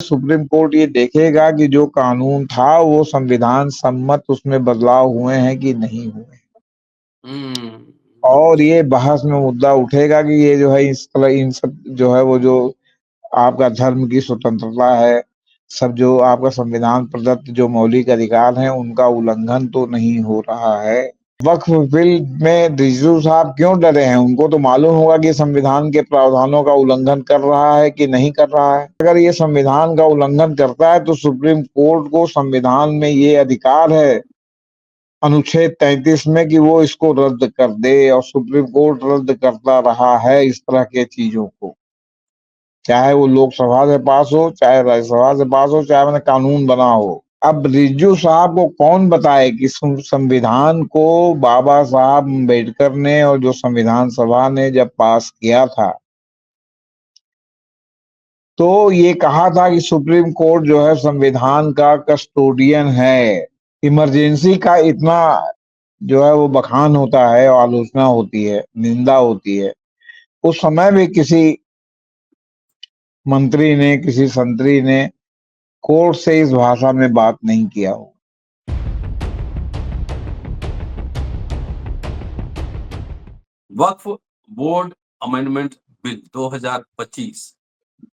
Supreme court ये देखेगा कि जो कानून था वो संविधान सम्मत उसमें बदलाव हुए हैं कि नहीं हुए, और ये बहस में मुद्दा उठेगा कि ये जो है इन सब जो है वो जो आपका धर्म की स्वतंत्रता है, सब जो आपका संविधान प्रदत्त जो मौलिक अधिकार हैं उनका उल्लंघन तो नहीं हो रहा है। वक्फ बिल में रिजू साहब क्यों डरे हैं? उनको तो मालूम होगा कि संविधान के प्रावधानों का उल्लंघन कर रहा है कि नहीं कर रहा है। अगर ये संविधान का उल्लंघन करता है तो सुप्रीम कोर्ट को संविधान में ये अधिकार है अनुच्छेद 33 में कि वो इसको रद्द कर दे, और सुप्रीम कोर्ट रद्द करता रहा है इस तरह के चीजों को, चाहे वो लोकसभा से पास हो, चाहे राज्यसभा से पास हो, चाहे मैंने कानून बना हो। अब रिज्जू साहब को कौन बताए कि संविधान को बाबा साहब अम्बेडकर ने और जो संविधान सभा ने जब पास किया था तो ये कहा था कि सुप्रीम कोर्ट जो है संविधान का कस्टोडियन है। इमरजेंसी का इतना जो है वो बखान होता है और आलोचना होती है, निंदा होती है, उस समय भी किसी मंत्री ने, किसी संतरी ने कोर्ट से इस भाषा में बात नहीं किया हो। वक्फ बोर्ड अमेंडमेंट बिल 2025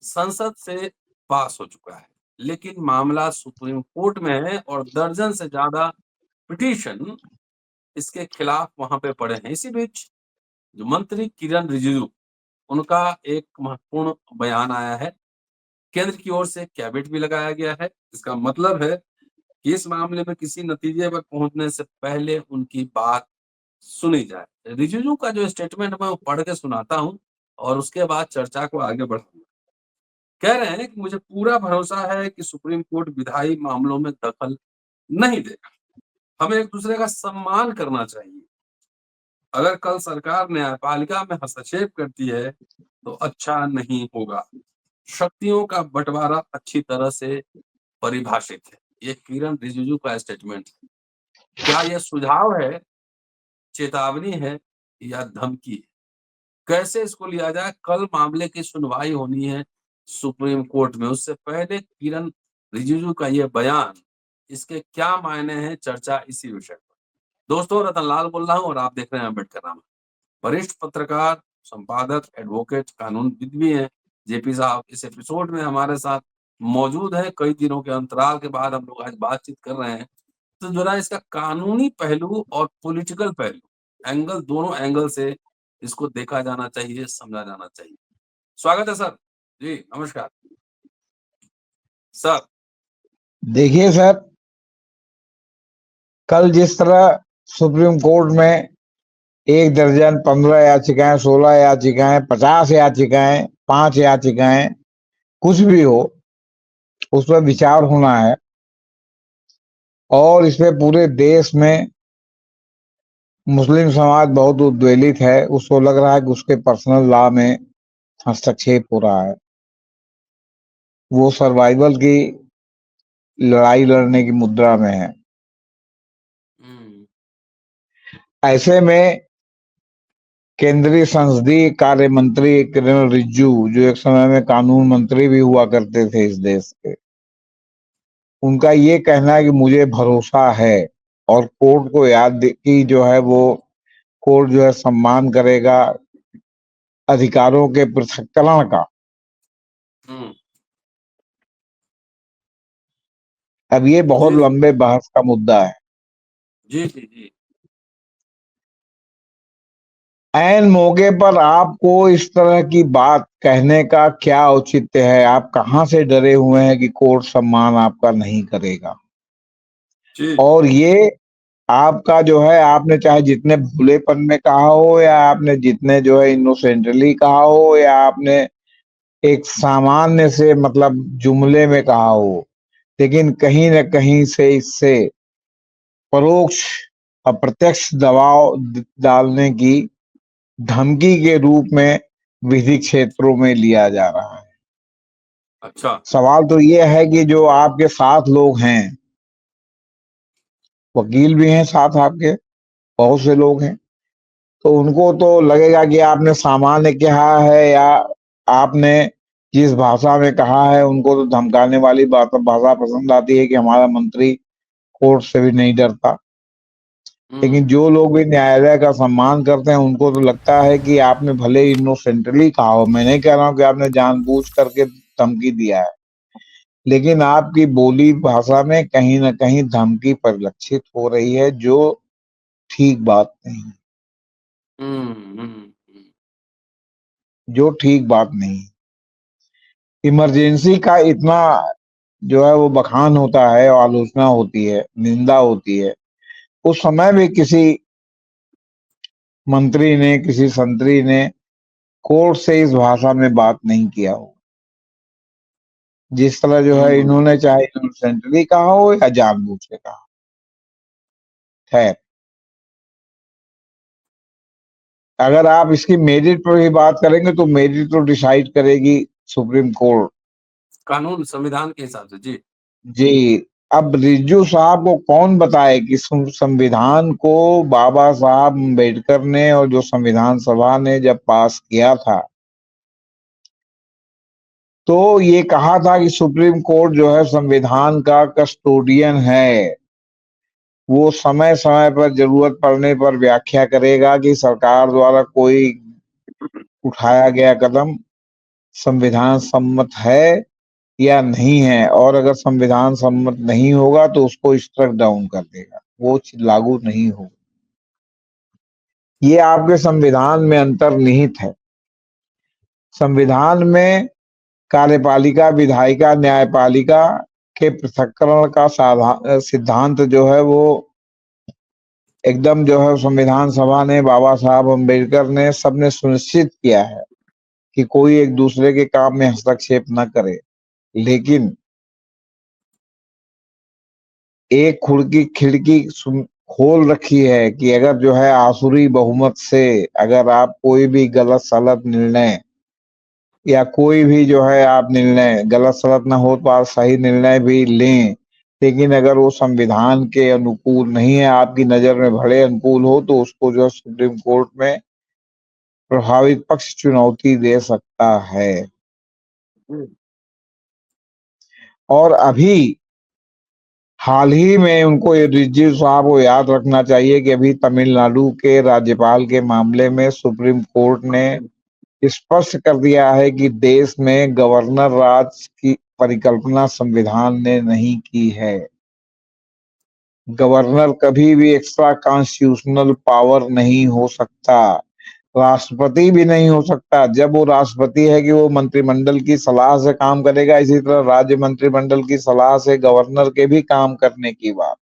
संसद से पास हो चुका है, लेकिन मामला सुप्रीम कोर्ट में है और दर्जन से ज्यादा पिटीशन इसके खिलाफ वहां पे पड़े हैं। इसी बीच जो मंत्री किरण रिजिजू, उनका एक महत्वपूर्ण बयान आया है। केंद्र की ओर से कैबिनेट भी लगाया गया है। इसका मतलब है कि इस मामले में किसी नतीजे पर पहुंचने से पहले उनकी बात सुनी जाए। रिजिजू का जो स्टेटमेंट मैं पढ़ के सुनाता हूं और उसके बाद चर्चा को आगे बढ़ाऊंगा। कह रहे हैं कि मुझे पूरा भरोसा है कि सुप्रीम कोर्ट विधायी मामलों में दखल नहीं देगा। हमें एक दूसरे का सम्मान करना चाहिए। अगर कल सरकार न्यायपालिका में हस्तक्षेप करती है तो अच्छा नहीं होगा। शक्तियों का बंटवारा अच्छी तरह से परिभाषित है। ये किरण रिजिजू का स्टेटमेंट है। क्या यह सुझाव है, चेतावनी है या धमकी है? कैसे इसको लिया जाए? कल मामले की सुनवाई होनी है सुप्रीम कोर्ट में, उससे पहले किरण रिजिजू का ये बयान, इसके क्या मायने हैं, चर्चा इसी विषय पर। दोस्तों, रतन लाल बोल रहा हूं और आप देख रहे हैं अम्बेडकर नामा। वरिष्ठ पत्रकार, संपादक, एडवोकेट, कानूनविद भी हैं जेपी साहब। इस एपिसोड में हमारे साथ मौजूद है। कई दिनों के अंतराल के बाद हम लोग आज बातचीत कर रहे हैं, तो जरा इसका कानूनी पहलू और पॉलिटिकल पहलू, एंगल, दोनों एंगल से इसको देखा जाना चाहिए, समझा जाना चाहिए। स्वागत है सर जी, नमस्कार सर। देखिए सर, कल जिस तरह सुप्रीम कोर्ट में 1 दर्जन, 15 याचिकाएं, 16 याचिकाएं, 50 याचिकाएं, 5 याचिकाएं, कुछ भी हो, उस पर विचार होना है, और इसमें पूरे देश में मुस्लिम समाज बहुत उद्वेलित है। उसको लग रहा है कि उसके पर्सनल लॉ में हस्तक्षेप हो रहा है। वो सर्वाइवल की लड़ाई लड़ने की मुद्रा में है। ऐसे में केंद्रीय संसदीय कार्य मंत्री किरण रिजिजू, जो एक समय में कानून मंत्री भी हुआ करते थे इस देश के, उनका ये कहना है कि मुझे भरोसा है और कोर्ट को याद की जो है वो कोर्ट जो है सम्मान करेगा अधिकारों के पृथक्करण का। अब ये बहुत लंबे बहस का मुद्दा है। जी जी जी। ऐन मौके पर आपको इस तरह की बात कहने का क्या औचित्य है? आप कहां से डरे हुए हैं कि कोर्ट सम्मान आपका नहीं करेगा? और ये आपका जो है, आपने चाहे जितने भूलेपन में कहा हो, या आपने जितने जो है इनोसेंटली कहा हो, या आपने एक सामान्य से मतलब जुमले में कहा हो, लेकिन कहीं न कहीं से इससे परोक्ष अप्रत्यक्ष दबाव डालने की धमकी के रूप में विधि क्षेत्रों में लिया जा रहा है। अच्छा। सवाल तो ये है कि जो आपके साथ लोग हैं, वकील भी हैं साथ आपके, बहुत से लोग हैं, तो उनको तो लगेगा कि आपने सामान्य कहा है या आपने जिस भाषा में कहा है उनको तो धमकाने वाली भाषा पसंद आती है कि हमारा मंत्री कोर्ट से भी नहीं डरता। लेकिन जो लोग भी न्यायालय का सम्मान करते हैं उनको तो लगता है कि आपने भले इनोसेंटली कहा हो, मैं नहीं कह रहा हूं कि आपने जानबूझ करके धमकी दिया है, लेकिन आपकी बोली भाषा में कहीं ना कहीं धमकी परिलक्षित हो रही है, जो ठीक बात नहीं है, जो ठीक बात नहीं है। इमरजेंसी का इतना जो है वो बखान होता है, आलोचना होती है, निंदा होती है, उस समय भी किसी मंत्री ने, किसी संतरी ने कोर्ट से इस भाषा में बात नहीं किया हो, जिस तरह जो है इन्होंने, चाहे इनोसेंटली कहा हो या जानबूझ के कहा। खैर, अगर आप इसकी मेरिट पर भी बात करेंगे तो मेरिट तो डिसाइड करेगी सुप्रीम कोर्ट, कानून संविधान के हिसाब से। जी जी। अब रिज्जू साहब को कौन बताए कि संविधान को बाबा साहब अम्बेडकर ने और जो संविधान सभा ने जब पास किया था, तो ये कहा था कि सुप्रीम कोर्ट जो है संविधान का कस्टोडियन है, वो समय समय पर जरूरत पड़ने पर व्याख्या करेगा कि सरकार द्वारा कोई उठाया गया कदम संविधान सम्मत है या नहीं है, और अगर संविधान सम्मत नहीं होगा तो उसको स्ट्रक डाउन कर देगा, वो लागू नहीं होगा। ये आपके संविधान में अंतर्निहित है। संविधान में कार्यपालिका, विधायिका, न्यायपालिका के पृथक्करण का सिद्धांत जो है वो एकदम जो है संविधान सभा ने, बाबा साहब अम्बेडकर ने, सबने सुनिश्चित किया है कि कोई एक दूसरे के काम में हस्तक्षेप न करे। लेकिन एक खिड़की खोल रखी है कि अगर जो है आसुरी बहुमत से अगर आप कोई भी गलत सलत निर्णय या कोई भी जो है आप निर्णय गलत सलत न हो तो आप सही निर्णय भी लें, लेकिन अगर वो संविधान के अनुकूल नहीं है, आपकी नजर में भले अनुकूल हो, तो उसको जो सुप्रीम कोर्ट में प्रभावित पक्ष चुनौती दे सकता है। और अभी हाल ही में उनको, ये रिजिजू साहब को याद रखना चाहिए कि अभी तमिलनाडु के राज्यपाल के मामले में सुप्रीम कोर्ट ने स्पष्ट कर दिया है कि देश में गवर्नर राज की परिकल्पना संविधान ने नहीं की है। गवर्नर कभी भी एक्स्ट्रा कॉन्स्टिट्यूशनल पावर नहीं हो सकता, राष्ट्रपति भी नहीं हो सकता। जब वो राष्ट्रपति है कि वो मंत्रिमंडल की सलाह से काम करेगा, इसी तरह राज्य मंत्रिमंडल की सलाह से गवर्नर के भी काम करने की बात।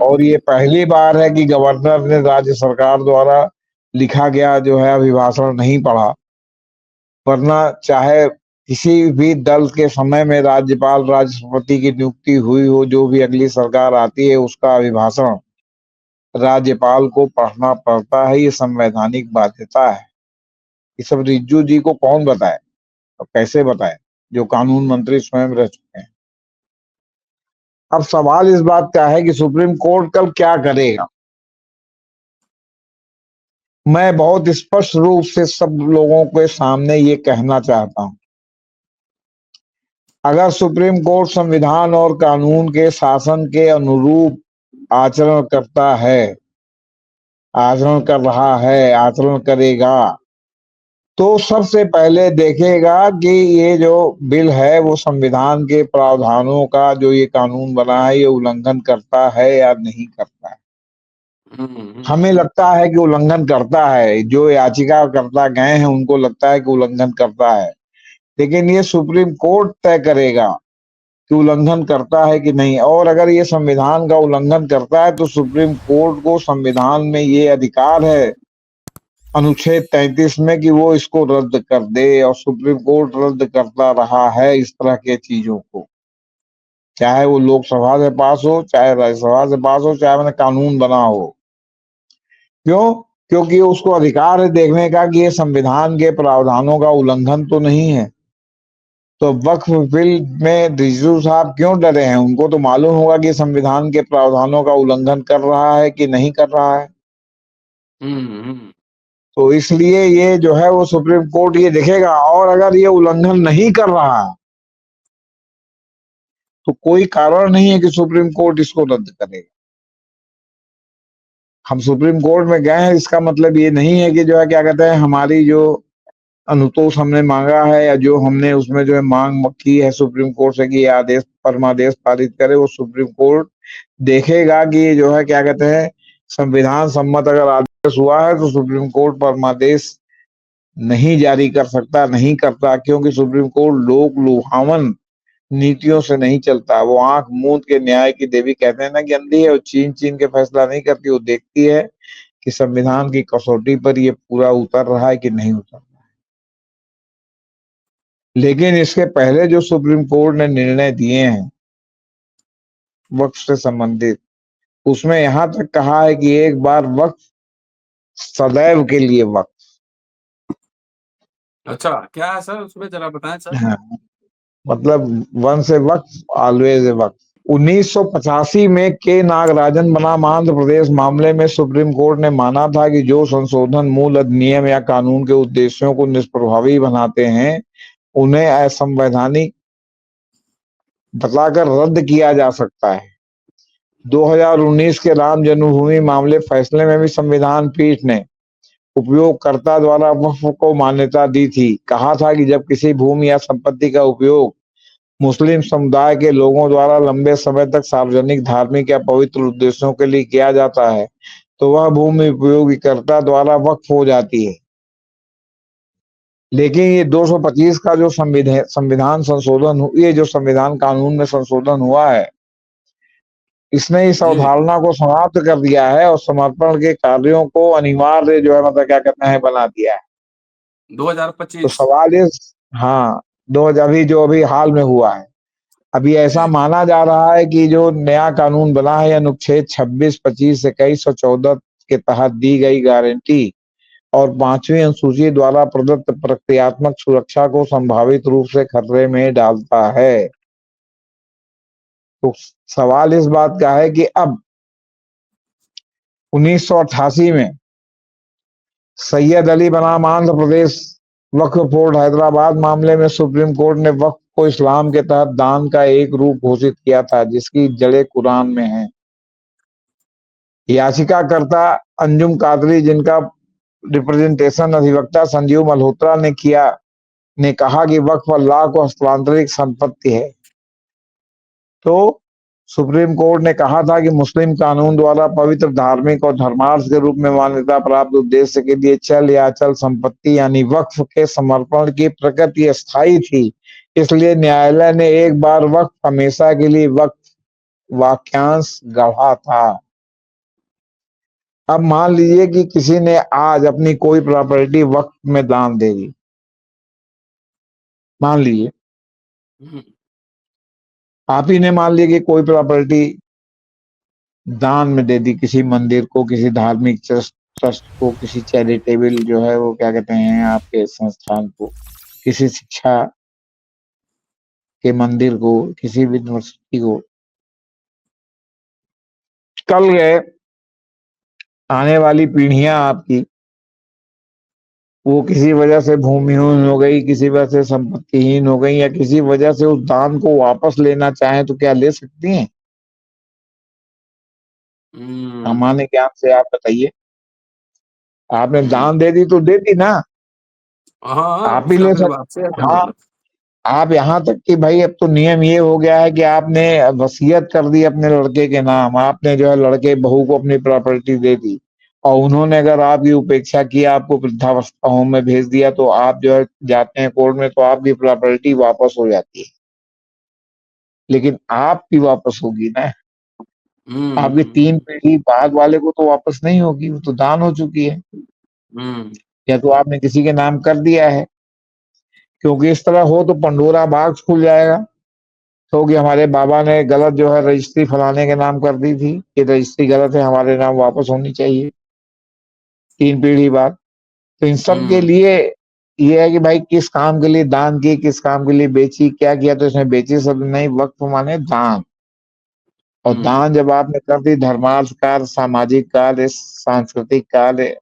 और ये पहली बार है कि गवर्नर ने राज्य सरकार द्वारा लिखा गया जो है अभिभाषण नहीं पढ़ा, वरना चाहे किसी भी दल के समय में राज्यपाल, राष्ट्रपति की नियुक्ति हुई हो, जो भी अगली सरकार आती है उसका अभिभाषण राज्यपाल को पढ़ना पड़ता है। ये संवैधानिक बाध्यता है। ये सब रिज्जू जी को कौन बताए और कैसे बताए, जो कानून मंत्री स्वयं रह चुके हैं। अब सवाल इस बात का है कि सुप्रीम कोर्ट कल क्या करेगा। मैं बहुत स्पष्ट रूप से सब लोगों के सामने ये कहना चाहता हूं, अगर सुप्रीम कोर्ट संविधान और कानून के शासन के अनुरूप आचरण करता है, आचरण कर रहा है, आचरण करेगा, तो सबसे पहले देखेगा कि ये जो बिल है वो संविधान के प्रावधानों का, जो ये कानून बना है, ये उल्लंघन करता है या नहीं करता है। हमें लगता है कि उल्लंघन करता है, जो याचिका करता गए हैं उनको लगता है कि उल्लंघन करता है, लेकिन ये सुप्रीम कोर्ट तय करेगा कि उल्लंघन करता है कि नहीं। और अगर ये संविधान का उल्लंघन करता है तो सुप्रीम कोर्ट को संविधान में ये अधिकार है, अनुच्छेद 33 में, कि वो इसको रद्द कर दे। और सुप्रीम कोर्ट रद्द करता रहा है इस तरह के चीजों को, चाहे वो लोकसभा से पास हो, चाहे राज्यसभा से पास हो, चाहे मैंने कानून बना हो। क्यों? क्योंकि उसको अधिकार है देखने का कि ये संविधान के प्रावधानों का उल्लंघन तो नहीं है। तो वक्फ बिल में रिजिजू साहब क्यों डरे हैं? उनको तो मालूम होगा कि संविधान के प्रावधानों का उल्लंघन कर रहा है कि नहीं कर रहा है। तो इसलिए ये जो है वो सुप्रीम कोर्ट ये देखेगा, और अगर ये उल्लंघन नहीं कर रहा है तो कोई कारण नहीं है कि सुप्रीम कोर्ट इसको रद्द करेगा। हम सुप्रीम कोर्ट में गए हैं, इसका मतलब ये नहीं है कि जो है क्या कहते हैं, हमारी जो अनुतोष हमने मांगा है या जो हमने उसमें जो है मांग की है सुप्रीम कोर्ट से कि ये आदेश परमादेश पारित करे, वो सुप्रीम कोर्ट देखेगा कि ये जो है क्या कहते हैं संविधान सम्मत अगर आदेश हुआ है तो सुप्रीम कोर्ट परमादेश नहीं जारी कर सकता, नहीं करता, क्योंकि सुप्रीम कोर्ट लोक लुभावन नीतियों से नहीं चलता। वो आंख मूंद के न्याय की देवी कहते हैं ना कि अंधी है, वो चीन चीन के फैसला नहीं करती, वो देखती है कि संविधान की कसौटी पर ये पूरा उतर रहा है कि नहीं उतर रहा है। लेकिन इसके पहले जो सुप्रीम कोर्ट ने निर्णय दिए हैं वक्फ से संबंधित, उसमें यहां तक कहा है कि एक बार वक्फ सदैव के लिए वक्फ। अच्छा, क्या है सर उसमें, जरा बताएं सर। हाँ, मतलब वन से वक्फ ऑलवेज ए वक्फ। 1985 में के नागराजन बनाम आंध्र प्रदेश मामले में सुप्रीम कोर्ट ने माना था कि जो संशोधन मूल अधिनियम या कानून के उद्देश्यों को निष्प्रभावी बनाते हैं उन्हें असंवैधानिक बताकर रद्द किया जा सकता है। 2019 के राम जन्मभूमि मामले फैसले में भी संविधान पीठ ने उपयोगकर्ता द्वारा वक्फ को मान्यता दी थी। कहा था कि जब किसी भूमि या संपत्ति का उपयोग मुस्लिम समुदाय के लोगों द्वारा लंबे समय तक सार्वजनिक, धार्मिक या पवित्र उद्देश्यों के लिए किया जाता है तो वह भूमि उपयोगकर्ता द्वारा वक्फ हो जाती है। लेकिन ये 225 का जो संविधान संशोधन, ये जो संविधान कानून में संशोधन हुआ है, इसने इस जी, अवधारणा को समाप्त कर दिया है और समर्पण के कार्यों को अनिवार्य जो है मतलब क्या कहते हैं बना दिया है। तो 2025। सवाल इस, हाँ, 2000 अभी हाल में हुआ है। अभी ऐसा जी। माना जा रहा है कि जो नया कानून बना है अनुच्छेद 26, 25, 21 और 14 के तहत दी गई गारंटी और 5वीं अनुसूची द्वारा प्रदत्त प्रक्रियात्मक सुरक्षा को संभावित रूप से खतरे में डालता है। तो सवाल इस बात का है कि अब 1988 में सैयद अली बनाम आंध्र प्रदेश वक्फ बोर्ड हैदराबाद मामले में सुप्रीम कोर्ट ने वक्फ को इस्लाम के तहत दान का एक रूप घोषित किया था जिसकी जड़ें कुरान में हैं। याचिकाकर्ता अंजुम कादरी, जिनका रिप्रेजेंटेशन अधिवक्ता संजीव मल्होत्रा ने किया, ने कहा कि वक्फ अल्लाह को हस्तांतरित संपत्ति है। तो सुप्रीम कोर्ट ने कहा था कि मुस्लिम कानून द्वारा पवित्र, धार्मिक और धर्मार्थ के रूप में मान्यता प्राप्त उद्देश्य के लिए चल या अचल संपत्ति यानी वक्फ के समर्पण की प्रकृति स्थायी थी। इसलिए न्यायालय ने एक बार वक्फ हमेशा के लिए वक्फ वाक्यांश गढ़ा था। अब मान लीजिए कि किसी ने आज अपनी कोई प्रॉपर्टी वक्फ में दान दे दी, मान लीजिए हम्म, आप ही ने मान लिया कि कोई प्रॉपर्टी दान में दे दी किसी मंदिर को, किसी धार्मिक ट्रस्ट को, किसी चैरिटेबल जो है वो क्या कहते हैं आपके संस्थान को, किसी शिक्षा के मंदिर को, किसी भी यूनिवर्सिटी को। कल गए आने वाली पीढ़ियां आपकी वो किसी वजह से भूमिहीन हो गई, किसी वजह से संपत्तिहीन हो गई या किसी वजह से उस दान को वापस लेना चाहें तो क्या ले सकती हैं? हम्म, सामान्य ज्ञान से आप बताइए। आपने हम्म। दान दे दी तो दे दी ना, हाँ, आप ही उसका ले फिर सकते। वापसी का क्या हाँ, मतलब। आप यहाँ तक कि भाई अब तो नियम ये हो गया है कि आपने वसीयत कर दी अपने लड़के के नाम, आपने जो है लड़के बहू को अपनी प्रॉपर्टी दे दी और उन्होंने अगर आपकी उपेक्षा की, आपको वृद्धावस्था होम में भेज दिया तो आप जो है जाते हैं कोर्ट में तो आपकी प्रॉपर्टी वापस हो जाती है। लेकिन आपकी वापस होगी ना, आपकी हम्म, 3 पीढ़ी बाद वाले को तो वापस नहीं होगी, वो तो दान हो चुकी है हम्म, या तो आपने किसी के नाम कर दिया है। क्योंकि इस तरह हो तो पंडोरा बॉक्स खुल जाएगा। तो कि हमारे बाबा ने गलत जो है रजिस्ट्री फलाने के नाम कर दी थी, ये रजिस्ट्री गलत है, हमारे नाम वापस होनी चाहिए 3 पीढ़ी बाद। तो इन सब के हम्म, लिए ये है कि भाई किस काम के लिए दान की, किस काम के लिए बेची, क्या किया। तो इसमें बेची शब्द नहीं, वक्फ माने दान। और हम्म, दान जब आपने कर दी, धर्मार्थ कार्य, सामाजिक कार्य, सांस्कृतिक कार्य,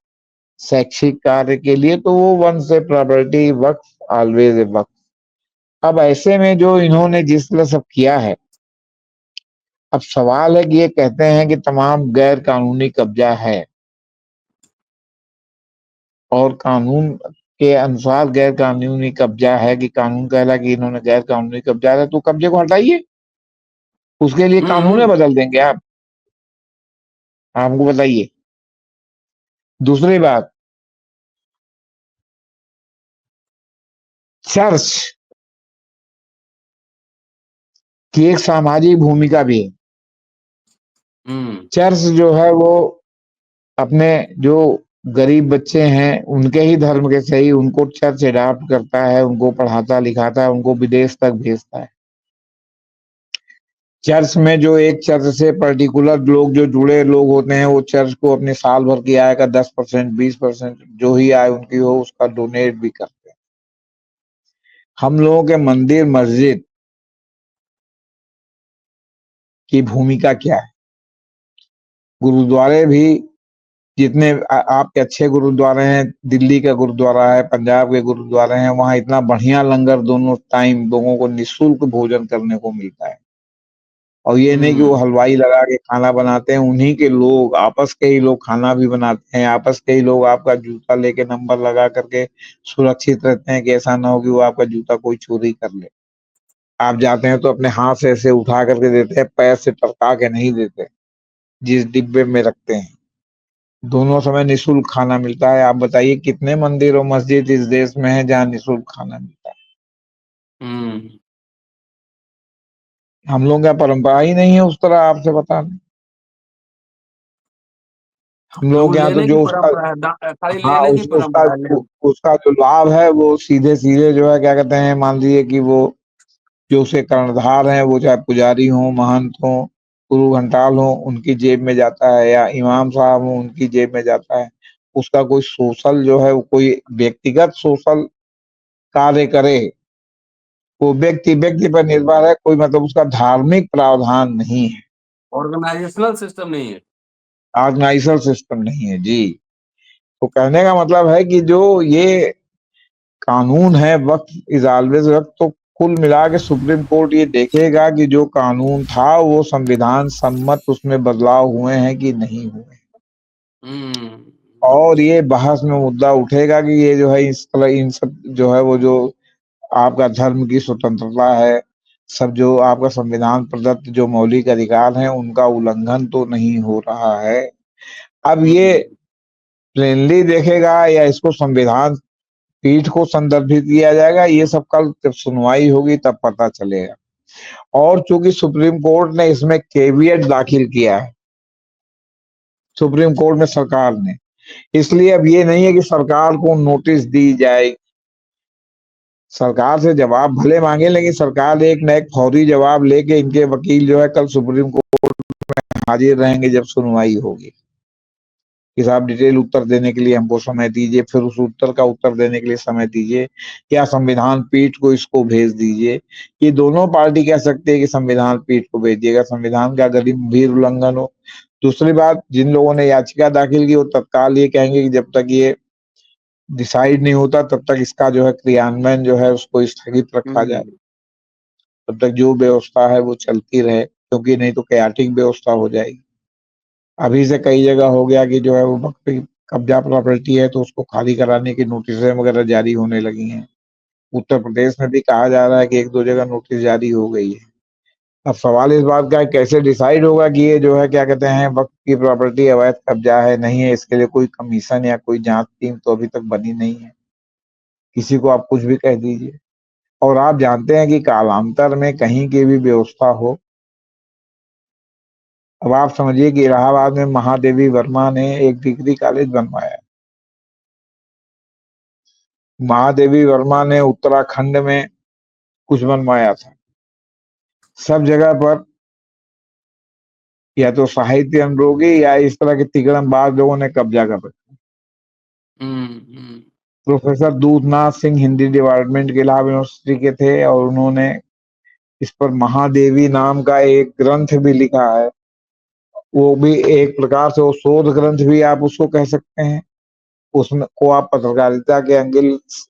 शैक्षिक कार्य के लिए, तो वो once a property, waqf always a waqf. अब ऐसे में जो इन्होंने जिस तरह सब किया है, अब सवाल है कि ये कहते हैं कि तमाम गैर कानूनी कब्जा है, और कानून के अनुसार गैर कानूनी कब्जा है, कि कानून कह रहा है कि इन्होंने गैर कानूनी कब्जा है, तो कब्जे को हटाइए, उसके लिए कानून हम्म। बदल देंगे आप? हमको बताइए। दूसरी बात, चर्च की एक सामाजिक भूमिका भी है। चर्च जो है वो अपने जो गरीब बच्चे हैं उनके ही धर्म के सही, उनको चर्च अडॉप्ट करता है, उनको पढ़ाता लिखाता है, उनको विदेश तक भेजता है। चर्च में जो एक चर्च से पर्टिकुलर लोग जो जुड़े लोग होते हैं, वो चर्च को अपने साल भर की आय का 10%, 20% जो ही आय उनकी हो उसका डोनेट भी करते हैं। हम लोगों के मंदिर मस्जिद की भूमिका क्या है? गुरुद्वारे भी, जितने आपके अच्छे गुरुद्वारे हैं, दिल्ली का गुरुद्वारा है, पंजाब के गुरुद्वारे हैं, वहां इतना बढ़िया लंगर दोनों टाइम लोगों को निःशुल्क भोजन करने को मिलता है। और ये नहीं कि वो हलवाई लगा के खाना बनाते हैं, उन्हीं के लोग, आपस के ही लोग खाना भी बनाते हैं, आपस के ही लोग आपका जूता लेके नंबर लगा करके सुरक्षित रहते हैं कि ऐसा ना हो कि वो आपका जूता कोई चोरी कर ले। आप जाते हैं तो अपने हाथ से ऐसे उठा करके देते हैं, पैर से टरका के नहीं देते, जिस डिब्बे में रखते हैं। दोनों समय निःशुल्क खाना मिलता है। आप बताइए कितने मंदिर और मस्जिद इस देश में है जहाँ निःशुल्क खाना मिलता है? हम लोगों का परंपरा ही नहीं है उस तरह, आपसे बता दें। हम लोगों लोग के यहाँ तो लेने की जो उसका, परंपरा है, खाली हाँ, लेने की उसका परंपरा है। उसका जो लाभ है वो सीधे सीधे जो है क्या कहते हैं, मान लीजिए कि वो जो उसे कर्णधार हैं, वो चाहे पुजारी हो, महंत हो, गुरु घंटाल हो, उनकी जेब में जाता है, या इमाम साहब हो उनकी जेब में जाता है। उसका कोई सोशल जो है, वो कोई व्यक्तिगत सोशल कार्य करे, वो व्यक्ति व्यक्ति पर निर्भर है, कोई मतलब उसका धार्मिक प्रावधान नहीं है, ऑर्गेनाइजेशनल सिस्टम नहीं है। ऑर्गेनाइजल सिस्टम नहीं है जी। तो कहने का मतलब है कि जो ये कानून है, वक्त इज ऑलवेज वक्त, तो कुल मिला के सुप्रीम कोर्ट ये देखेगा कि जो कानून था वो संविधान सम्मत उसमें बदलाव हुए हैं कि नहीं हुए। और ये बहस में मुद्दा उठेगा कि ये जो है इस तरह इन सब जो है वो जो आपका धर्म की स्वतंत्रता है, सब जो आपका संविधान प्रदत्त जो मौलिक अधिकार हैं उनका उल्लंघन तो नहीं हो रहा है। अब ये प्लेनली देखेगा या इसको संविधान पीठ को संदर्भित किया जाएगा, ये सब कल जब सुनवाई होगी तब पता चलेगा। और चूंकि सुप्रीम कोर्ट ने इसमें केवियट दाखिल किया है, सुप्रीम कोर्ट में सरकार ने, इसलिए अब ये नहीं है कि सरकार को नोटिस दी जाए। सरकार से जवाब भले मांगे, लेकिन सरकार एक न एक फौरी जवाब लेके, इनके वकील जो है कल सुप्रीम कोर्ट में हाजिर रहेंगे जब सुनवाई होगी कि साहब डिटेल उत्तर देने के लिए हमको समय दीजिए, फिर उस उत्तर का उत्तर देने के लिए समय दीजिए, या संविधान पीठ को इसको भेज दीजिए। ये दोनों पार्टी कह सकते हैं कि संविधान पीठ को भेजिएगा, संविधान का गंभीर उल्लंघन हो। दूसरी बात, जिन लोगों ने याचिका दाखिल की वो तत्काल ये कहेंगे कि जब तक ये डिसाइड नहीं होता तब तक इसका जो है क्रियान्वयन जो है उसको स्थगित रखा जाए, तब तक जो व्यवस्था है वो चलती रहे, क्योंकि नहीं तो कैटिक व्यवस्था हो जाएगी। अभी से कई जगह हो गया कि जो है वो बकरी कब्जा प्रॉपर्टी है तो उसको खाली कराने की नोटिस वगैरह जारी होने लगी हैं। उत्तर प्रदेश में भी कहा जा रहा है कि एक दो जगह नोटिस जारी हो गई है। अब सवाल इस बात का है कैसे डिसाइड होगा कि ये जो है क्या कहते हैं वक्त की प्रॉपर्टी अवैध कब्जा है नहीं है। इसके लिए कोई कमीशन या कोई जांच टीम तो अभी तक बनी नहीं है। किसी को आप कुछ भी कह दीजिए। और आप जानते हैं कि कालांतर में कहीं की भी व्यवस्था हो, अब आप समझिए कि इलाहाबाद में महादेवी वर्मा ने एक डिग्री कॉलेज बनवाया। महादेवी वर्मा ने उत्तराखंड में कुछ बनवाया था। सब जगह पर या तो साहित्य अनुरोगी या इस तरह के तिकड़मबाज लोगों ने कब्जा कर रखा। प्रोफेसर दूधनाथ सिंह हिंदी डिपार्टमेंट के इलाहाबाद यूनिवर्सिटी के थे और उन्होंने इस पर महादेवी नाम का एक ग्रंथ भी लिखा है। वो भी एक प्रकार से वो शोध ग्रंथ भी आप उसको कह सकते हैं। उसमें को आप पत्रकारिता के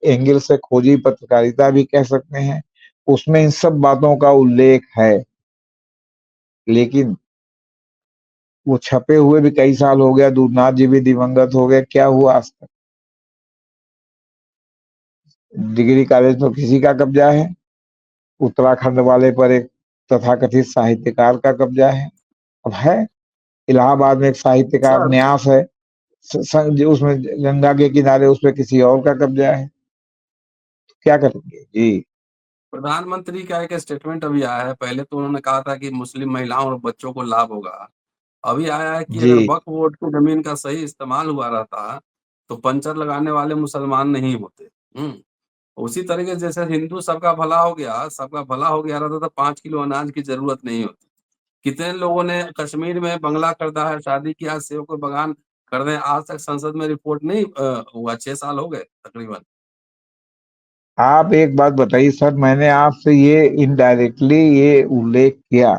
एंगल से खोजी पत्रकारिता भी कह सकते हैं। उसमें इन सब बातों का उल्लेख है, लेकिन वो छपे हुए भी कई साल हो गया। दूधनाथ जी भी दिवंगत हो गए, क्या हुआ आज तक? डिग्री कॉलेज तो किसी का कब्जा है, उत्तराखंड वाले पर एक तथाकथित साहित्यकार का कब्जा है। अब है, इलाहाबाद में एक साहित्यकार सर, न्यास है, जो उसमें गंगा के किनारे उस पर किसी और का कब्जा है, क्या करेंगे जी। प्रधानमंत्री का एक स्टेटमेंट अभी आया है। पहले तो उन्होंने कहा था कि मुस्लिम महिलाओं और बच्चों को लाभ होगा। अभी आया है कि जी अगर वक्फ बोर्ड की जमीन का सही इस्तेमाल हुआ रहता तो पंचर लगाने वाले मुसलमान नहीं होते। उसी तरीके से जैसे हिंदू सबका भला हो गया रहता तो 5 किलो अनाज की जरूरत नहीं होती। कितने लोगों ने कश्मीर में बंगला खरीदा है, शादी किया, सेब को बगान कर दें, आज तक संसद में रिपोर्ट नहीं हुआ। 6 साल हो गए तकरीबन। आप एक बात बताइए सर, मैंने आपसे ये इनडायरेक्टली ये उल्लेख किया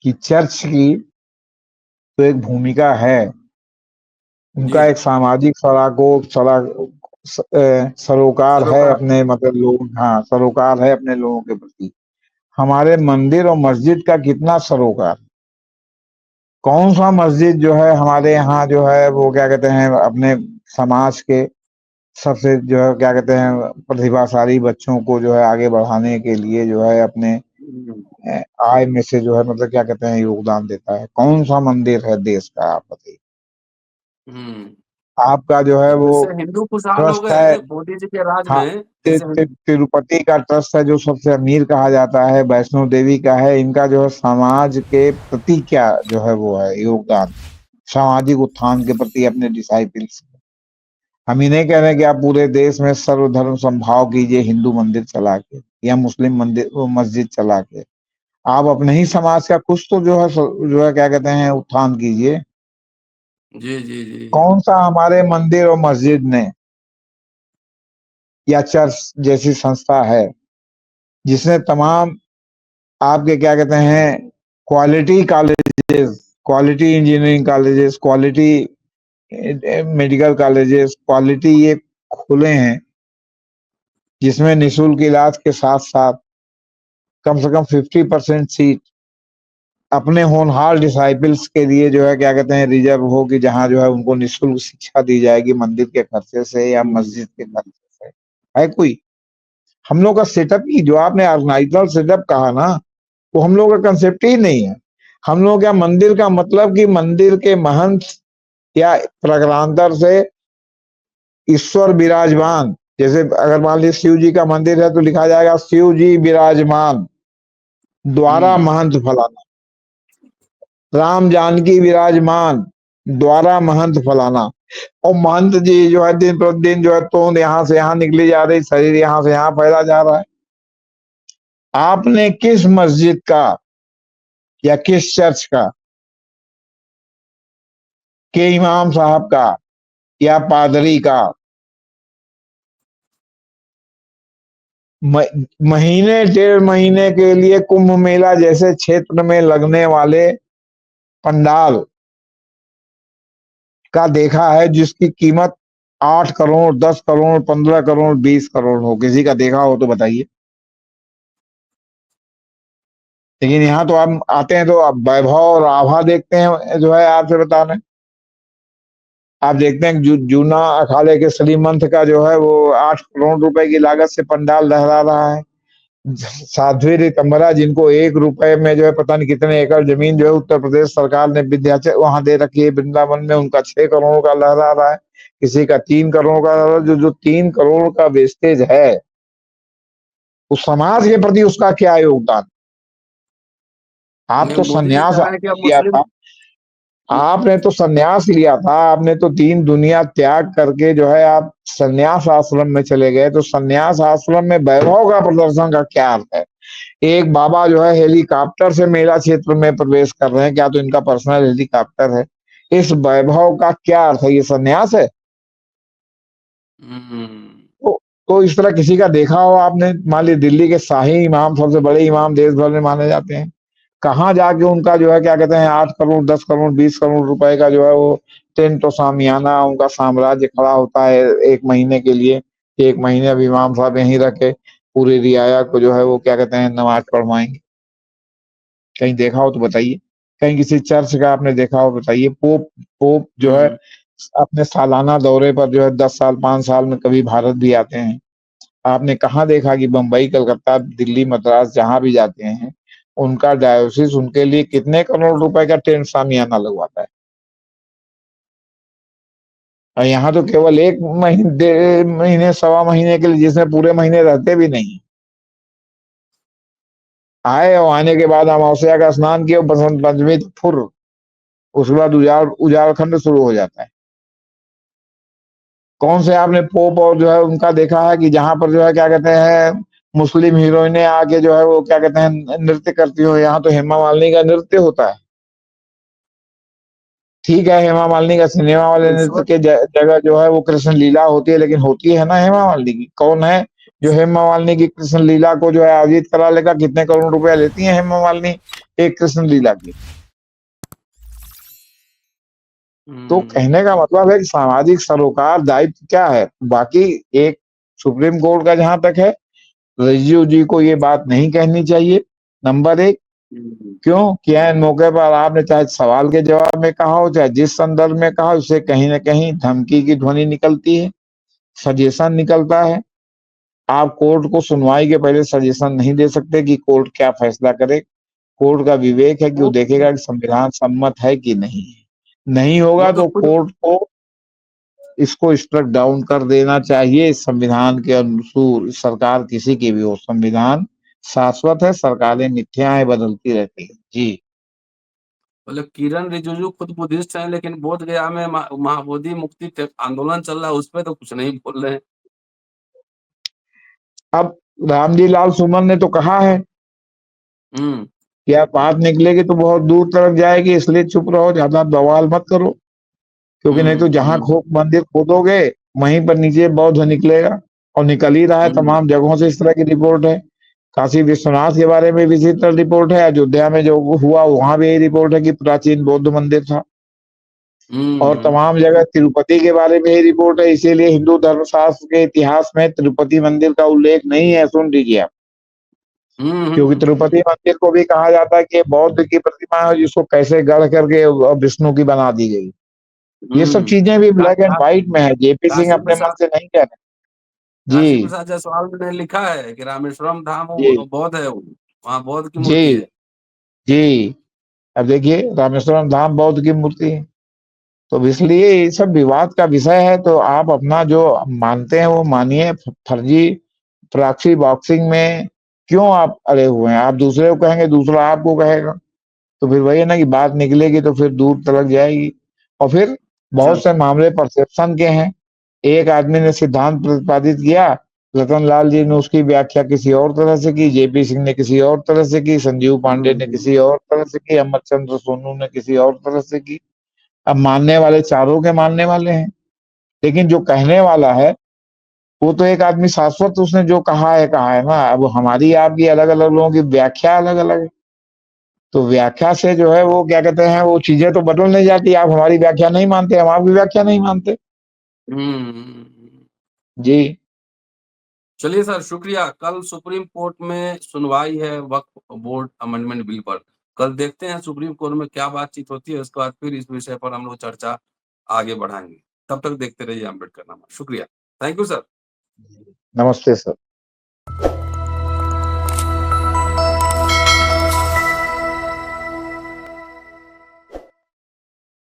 कि चर्च की तो एक भूमिका है, जी, उनका एक सामाजिक सरोकार है सरोकार। अपने मतलब लोग, हाँ सरोकार है अपने लोगों के प्रति। हमारे मंदिर और मस्जिद का कितना सरोकार? कौन सा मस्जिद जो है हमारे यहाँ जो है वो क्या कहते हैं अपने समाज के सबसे जो है क्या कहते हैं प्रतिभाशाली बच्चों को जो है आगे बढ़ाने के लिए जो है अपने हम्म, आय में से जो है मतलब क्या कहते हैं योगदान देता है? कौन सा मंदिर है देश का, आप बताइए। हम्म। आपका जो है वो जैसे हिंदू खुशहाल हो ट्रस्ट है, गए मोदी जी के राज हाँ, में, जैसे तिरुपति का ट्रस्ट है जो सबसे अमीर कहा जाता है, वैष्णो देवी का है, इनका जो है समाज के प्रति क्या जो है वो है योगदान, सामाजिक उत्थान के प्रति अपने डिसाइपल्स। हम ही नहीं कह रहे कि आप पूरे देश में सर्वधर्म समभाव कीजिए, हिंदू मंदिर चला के या मुस्लिम मंदिर मस्जिद चला के। आप अपने ही समाज का कुछ तो जो है क्या कहते हैं उत्थान कीजिए। जी, जी, जी। कौन सा हमारे मंदिर और मस्जिद ने या चर्च जैसी संस्था है जिसने तमाम आपके क्या कहते हैं quality colleges, quality engineering colleges, quality medical colleges, quality ये खुले हैं जिसमें निःशुल्क इलाज के साथ साथ कम से कम 50% सीट अपने होनहार डिसाइपल्स के लिए जो है क्या कहते हैं रिजर्व हो, कि जहां जो है उनको निःशुल्क शिक्षा दी जाएगी मंदिर के खर्चे से या हम्म, मस्जिद के खर्चे से। है कोई हम लोग का सेटअप ही जो आपने ऑर्गेनाइजल सेटअप कहा ना, वो हम लोग का कंसेप्ट ही नहीं है। हम लोग क्या मंदिर का मतलब कि मंदिर के महंत या प्रकारांतर से ईश्वर विराजमान, जैसे अगर मान लीजिए शिव जी का मंदिर है तो लिखा जाएगा शिव जी विराजमान द्वारा हम्म, महंत फलाना, राम जानकी विराजमान द्वारा महंत फलाना। और महंत जी जो है दिन प्रतिदिन जो है तोंद यहाँ से यहाँ निकली जा रही, शरीर यहाँ से यहाँ फैला जा रहा है। आपने किस मस्जिद का या किस चर्च का के इमाम साहब का या पादरी का महीने 1.5 महीने के लिए कुंभ मेला जैसे क्षेत्र में लगने वाले पंडाल का देखा है जिसकी कीमत 8 करोड़, 10 करोड़, 15 करोड़, 20 करोड़ हो? किसी का देखा हो तो बताइए। लेकिन यहाँ तो आप आते हैं तो आप वैभव और आभा देखते हैं जो है आपसे बता रहे हैं। आप देखते हैं जूना अखाड़े के श्रीमंत का जो है वो 8 करोड़ रुपए की लागत से पंडाल लहरा रहा है। साध्वी रितंबरा जिनको 1 रुपए में जो है पता नहीं कितने एकड़ जमीन जो है उत्तर प्रदेश सरकार ने विंध्याचल वहां दे रखी है वृंदावन में, उनका 6 करोड़ का लहरा रहा है, किसी का 3 करोड़ का। जो 3 करोड़ का वेस्टेज है उस समाज के प्रति उसका क्या योगदान? आप नहीं, तो मोदी जी संन्यास कह रहे हैं कि अब लिया मुस्लिम। था, आपने तो संन्यास लिया था, आपने तो दीन दुनिया त्याग करके जो है आप संन्यास आश्रम में चले गए। तो संन्यास आश्रम में वैभव का प्रदर्शन का क्या अर्थ है? एक बाबा जो है हेलीकॉप्टर से मेला क्षेत्र में प्रवेश कर रहे हैं, क्या तो इनका पर्सनल हेलीकॉप्टर है? इस वैभव का क्या अर्थ है? ये संन्यास है? हम्म, तो इस तरह किसी का देखा हो आपने? मान लीजिए दिल्ली के शाही इमाम, सबसे बड़े इमाम देश भर में माने जाते हैं, कहाँ जाके उनका जो है क्या कहते हैं 8 करोड़, 10 करोड़, 20 करोड़ रुपए का जो है वो टेंट और शामियाना, उनका साम्राज्य खड़ा होता है 1 महीने के लिए। 1 महीने अब इमाम साहब यहीं रख के पूरी रियाया को जो है वो क्या कहते हैं नमाज पढ़वाएंगे। कहीं देखा हो तो बताइए, कहीं किसी चर्च का आपने देखा हो बताइए। पोप पोप जो है अपने सालाना दौरे पर जो है 10 साल 5 साल में कभी भारत भी आते हैं। आपने कहाँ देखा कि बम्बई, कलकत्ता, दिल्ली, मद्रास जहां भी जाते हैं, उनका डायोसिस उनके लिए कितने करोड़ रुपए का टेंट शामियाना लगवाता है। और यहाँ तो केवल 1 महीने, 1.5 महीने, सवा महीने के लिए, जिसमें पूरे महीने रहते भी नहीं। आए और आने के बाद अमावस्या का स्नान किया, बसंत पंचमी फुर, उसके बाद उजाड़ खंड शुरू हो जाता है। कौन से आपने पोप और जो है उनका देखा है कि जहां पर जो है क्या कहते हैं मुस्लिम हीरोइनें आके जो है वो क्या कहते हैं नृत्य करती हो। यहाँ तो हेमा मालिनी का नृत्य होता है। ठीक है, हेमा मालिनी का सिनेमा वाले नृत्य के जगह जो है वो कृष्ण लीला होती है, लेकिन होती है ना हेमा मालिनी की। कौन है जो हेमा मालिनी की कृष्ण लीला को जो है आयोजित करा लेगा? कितने करोड़ रुपया लेती है हेमा मालिनी एक कृष्ण लीला की? तो कहने का मतलब है कि सामाजिक सरोकार दायित्व क्या है। बाकी एक सुप्रीम कोर्ट का जहां तक है, रिजिजू जी को ये बात नहीं कहनी चाहिए, नंबर 1। क्यों किया? इन मौके पर आपने चाहे सवाल के जवाब में कहा हो, चाहे जिस संदर्भ में कहा, उससे कहीं ना कहीं धमकी की ध्वनि निकलती है, सजेशन निकलता है। आप कोर्ट को सुनवाई के पहले सजेशन नहीं दे सकते कि कोर्ट क्या फैसला करे। कोर्ट का विवेक है कि वो वो देखेगा कि संविधान सम्मत है कि नहीं है। नहीं होगा वो तो तो खुद कोर्ट को इसको स्ट्रक डाउन कर देना चाहिए। संविधान के अनुसार सरकार किसी की भी हो, संविधान शाश्वत है, सरकारें मिथ्या है, बदलती रहती है। जी। मतलब किरण रिजिजू खुद बुद्धिस्ट हैं, लेकिन बोध गया में महाबोधि मुक्ति आंदोलन चल रहा है, उस पर तो कुछ नहीं बोल रहे हैं। अब रामजी लाल सुमन ने तो कहा है कि आप बात निकलेगी तो बहुत दूर तक जाएगी, इसलिए चुप रहो, ज्यादा बवाल मत करो, क्योंकि नहीं तो जहां खो मंदिर खोदोगे वहीं पर नीचे बौद्ध निकलेगा। और निकल ही रहा है, तमाम जगहों से इस तरह की रिपोर्ट है। काशी विश्वनाथ के बारे में भी इसी तरह रिपोर्ट है। अयोध्या में जो हुआ वहां भी यही रिपोर्ट है कि प्राचीन बौद्ध मंदिर था। और तमाम जगह तिरुपति के बारे में यही रिपोर्ट है। इसीलिए हिंदू धर्मशास्त्र के इतिहास में तिरुपति मंदिर का उल्लेख नहीं है, सुन लीजिए आप। क्योंकि तिरुपति मंदिर को भी कहा जाता है कि बौद्ध की प्रतिमा है जिसको कैसे गढ़ करके विष्णु की बना दी गई। ये सब चीजें भी ब्लैक एंड व्हाइट में है। जेपी सिंह काशी अपने मन प्रसाद से नहीं कह रहे। काशी जी प्रसाद जायसवाल ने लिखा है कि रामेश्वरम धाम जी बौद्ध है, वहाँ बौद्ध की मूर्ति जी है। जी। अब देखिए रामेश्वरम धाम बौद्ध की मूर्ति है। तो इसलिए ये सब विवाद का विषय है। तो आप अपना जो मानते हैं वो मानिए। फर्जी प्रॉक्सी बॉक्सिंग में क्यों आप अड़े हुए हैं? आप दूसरे को कहेंगे, दूसरा आपको कहेगा, तो फिर वही है ना कि बात निकलेगी तो फिर दूर तलक जाएगी। और फिर बहुत से मामले परसेप्शन के हैं। एक आदमी ने सिद्धांत प्रतिपादित किया, रतन लाल जी ने उसकी व्याख्या किसी और तरह से की, जेपी सिंह ने किसी और तरह से की, संजीव पांडे ने किसी और तरह से की, अमर चंद्र सोनू ने किसी और तरह से की। अब मानने वाले चारों के मानने वाले हैं, लेकिन जो कहने वाला है वो तो एक आदमी शाश्वत, उसने जो कहा है ना। अब हमारी आपकी अलग अलग लोगों की व्याख्या अलग अलग है। तो व्याख्या से जो है वो क्या कहते हैं वो चीजें तो बदल नहीं जाती। आप हमारी व्याख्या नहीं मानते, हम आपकी व्याख्या नहीं मानते। जी। चलिए सर, शुक्रिया। कल सुप्रीम कोर्ट में सुनवाई है वक्फ बोर्ड अमेंडमेंट बिल पर। कल देखते हैं सुप्रीम कोर्ट में क्या बातचीत होती है, उसके बाद फिर इस विषय पर हम लोग चर्चा आगे बढ़ाएंगे। तब तक देखते रहिए अम्बेडकर नामा। शुक्रिया, थैंक यू सर। नमस्ते सर।